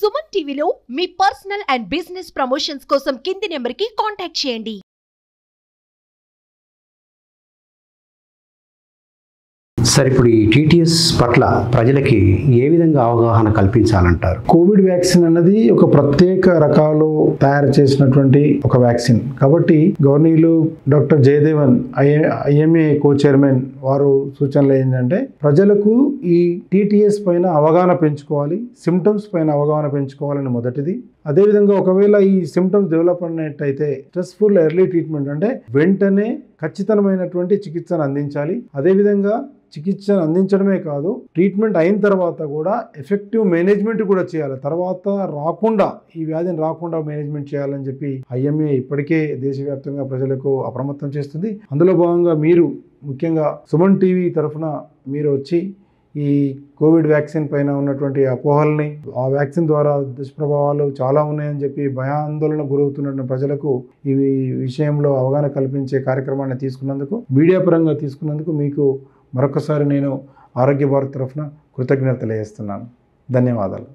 సుమన్ టీవీలో మీ personal and business promotions కోసం కింది నెంబర్కి కాంటాక్ట్ చేయండి. సరే, ఇప్పుడు ఈ టీటీఎస్ పట్ల ప్రజలకి ఏ విధంగా అవగాహన కల్పించాలంటారు? కోవిడ్ వ్యాక్సిన్ అన్నది ఒక ప్రత్యేక రకాలు తయారు చేసినటువంటి ఒక వ్యాక్సిన్ కాబట్టి గవర్నీలు డాక్టర్ జయదేవన్ ఐఎంఏ కో చైర్మన్ వారు సూచనలు ఏంటంటే ప్రజలకు ఈ టీటీఎస్ పైన అవగాహన పెంచుకోవాలి, సిమ్టమ్స్ పైన అవగాహన పెంచుకోవాలని మొదటిది. అదేవిధంగా ఒకవేళ ఈ సిమ్టమ్స్ డెవలప్ అయినట్టయితే స్ట్రెస్ఫుల్ ఎర్లీ ట్రీట్మెంట్ అంటే వెంటనే ఖచ్చితమైనటువంటి చికిత్సను అందించాలి. అదేవిధంగా చికిత్సను అందించడమే కాదు, ట్రీట్మెంట్ అయిన తర్వాత కూడా ఎఫెక్టివ్ మేనేజ్మెంట్ కూడా చేయాలి. తర్వాత రాకుండా ఈ వ్యాధిని రాకుండా మేనేజ్మెంట్ చేయాలని చెప్పి ఐఎంఏ ఇప్పటికే దేశవ్యాప్తంగా ప్రజలకు అప్రమత్తం చేస్తుంది. అందులో భాగంగా మీరు ముఖ్యంగా సుమన్ టీవీ తరఫున మీరు వచ్చి ఈ కోవిడ్ వ్యాక్సిన్ పైన ఉన్నటువంటి అపోహల్ని, ఆ వ్యాక్సిన్ ద్వారా దుష్ప్రభావాలు చాలా ఉన్నాయని చెప్పి భయాందోళన గురవుతున్న ప్రజలకు ఈ విషయంలో అవగాహన కల్పించే కార్యక్రమాన్ని తీసుకున్నందుకు, మీడియా పరంగా తీసుకున్నందుకు మీకు మరొకసారి నేను ఆరోగ్య భారత్ తరఫున కృతజ్ఞతలు తెలియజేస్తున్నాను. ధన్యవాదాలు.